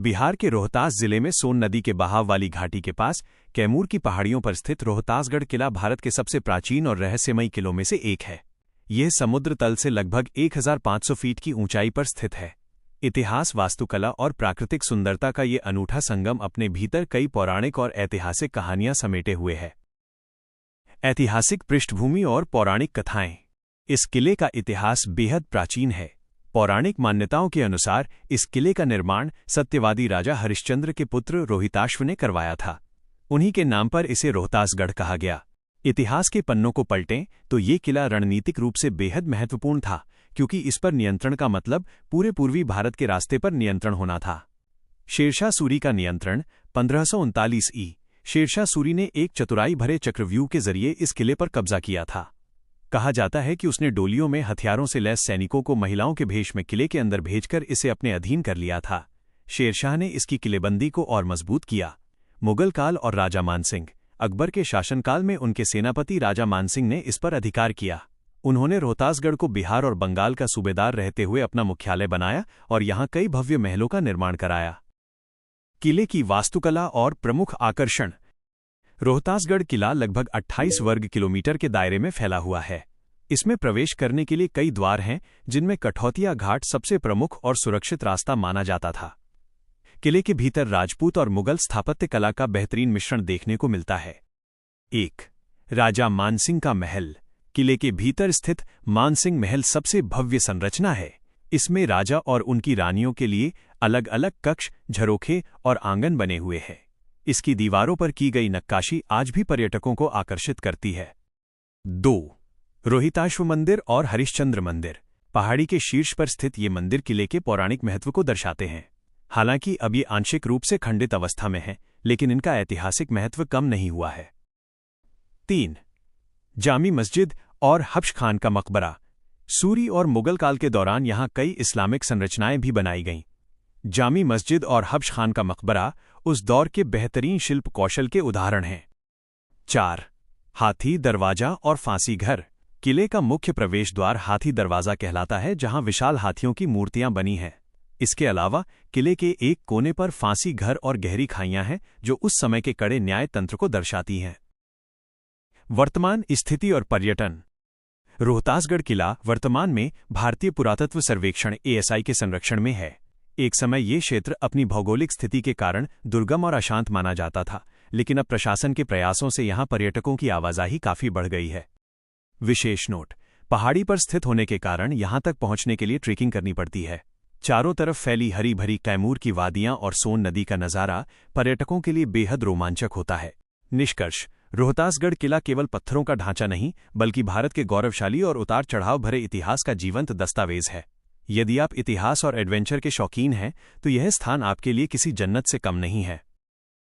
बिहार के रोहतास जिले में सोन नदी के बहाव वाली घाटी के पास कैमूर की पहाड़ियों पर स्थित रोहतासगढ़ किला भारत के सबसे प्राचीन और रहस्यमयी किलों में से एक है। यह समुद्र तल से लगभग 1500 फीट की ऊंचाई पर स्थित है। इतिहास, वास्तुकला और प्राकृतिक सुंदरता का ये अनूठा संगम अपने भीतर कई पौराणिक और ऐतिहासिक कहानियां समेटे हुए है। ऐतिहासिक पृष्ठभूमि और पौराणिक कथाएं। इस किले का इतिहास बेहद प्राचीन है। पौराणिक मान्यताओं के अनुसार इस किले का निर्माण सत्यवादी राजा हरिश्चंद्र के पुत्र रोहिताश्व ने करवाया था। उन्हीं के नाम पर इसे रोहतासगढ़ कहा गया। इतिहास के पन्नों को पलटें तो ये किला रणनीतिक रूप से बेहद महत्वपूर्ण था, क्योंकि इस पर नियंत्रण का मतलब पूरे पूर्वी भारत के रास्ते पर नियंत्रण होना था। शेरशाह सूरी का नियंत्रण 1539 ई। शेरशाह सूरी ने एक चतुराई भरे चक्रव्यूह के जरिए इस किले पर कब्जा किया था। कहा जाता है कि उसने डोलियों में हथियारों से लैस सैनिकों को महिलाओं के भेष में किले के अंदर भेजकर इसे अपने अधीन कर लिया था। शेरशाह ने इसकी किलेबंदी को और मजबूत किया। मुगल काल और राजा मानसिंह। अकबर के शासनकाल में उनके सेनापति राजा मानसिंह ने इस पर अधिकार किया। उन्होंने रोहतासगढ़ को बिहार और बंगाल का सूबेदार रहते हुए अपना मुख्यालय बनाया और यहाँ कई भव्य महलों का निर्माण कराया। किले की वास्तुकला और प्रमुख आकर्षण। रोहतासगढ़ किला लगभग 28 वर्ग किलोमीटर के दायरे में फैला हुआ है। इसमें प्रवेश करने के लिए कई द्वार हैं, जिनमें कठौतिया घाट सबसे प्रमुख और सुरक्षित रास्ता माना जाता था। किले के भीतर राजपूत और मुगल स्थापत्य कला का बेहतरीन मिश्रण देखने को मिलता है। 1. राजा मानसिंह का महल। किले के भीतर स्थित मानसिंह महल सबसे भव्य संरचना है। इसमें राजा और उनकी रानियों के लिए अलग अलग कक्ष, झरोखे और आंगन बने हुए हैं। इसकी दीवारों पर की गई नक्काशी आज भी पर्यटकों को आकर्षित करती है। 2. रोहिताश्व मंदिर और हरिश्चंद्र मंदिर। पहाड़ी के शीर्ष पर स्थित ये मंदिर किले के पौराणिक महत्व को दर्शाते हैं। हालांकि अब ये आंशिक रूप से खंडित अवस्था में है, लेकिन इनका ऐतिहासिक महत्व कम नहीं हुआ है। 3. जामी मस्जिद और हब्श खान का मकबरा। सूरी और मुगल काल के दौरान यहाँ कई इस्लामिक संरचनाएं भी बनाई गईं। जामी मस्जिद और हब्श खान का मकबरा उस दौर के बेहतरीन शिल्प कौशल के उदाहरण हैं। 4. हाथी दरवाजा और फांसी घर। किले का मुख्य प्रवेश द्वार हाथी दरवाजा कहलाता है, जहां विशाल हाथियों की मूर्तियां बनी हैं। इसके अलावा किले के एक कोने पर फांसी घर और गहरी खाइयां हैं, जो उस समय के कड़े न्याय तंत्र को दर्शाती हैं। वर्तमान स्थिति और पर्यटन। रोहतासगढ़ किला वर्तमान में भारतीय पुरातत्व सर्वेक्षण ASI के संरक्षण में है। एक समय ये क्षेत्र अपनी भौगोलिक स्थिति के कारण दुर्गम और अशांत माना जाता था, लेकिन अब प्रशासन के प्रयासों से यहाँ पर्यटकों की आवाजाही काफी बढ़ गई है। विशेष नोट: पहाड़ी पर स्थित होने के कारण यहाँ तक पहुँचने के लिए ट्रेकिंग करनी पड़ती है। चारों तरफ फैली हरी भरी कैमूर की वादियां और सोन नदी का नज़ारा पर्यटकों के लिए बेहद रोमांचक होता है। निष्कर्ष: रोहतासगढ़ किला केवल पत्थरों का ढांचा नहीं, बल्कि भारत के गौरवशाली और उतार चढ़ाव भरे इतिहास का जीवंत दस्तावेज है। यदि आप इतिहास और एडवेंचर के शौकीन हैं, तो यह स्थान आपके लिए किसी जन्नत से कम नहीं है।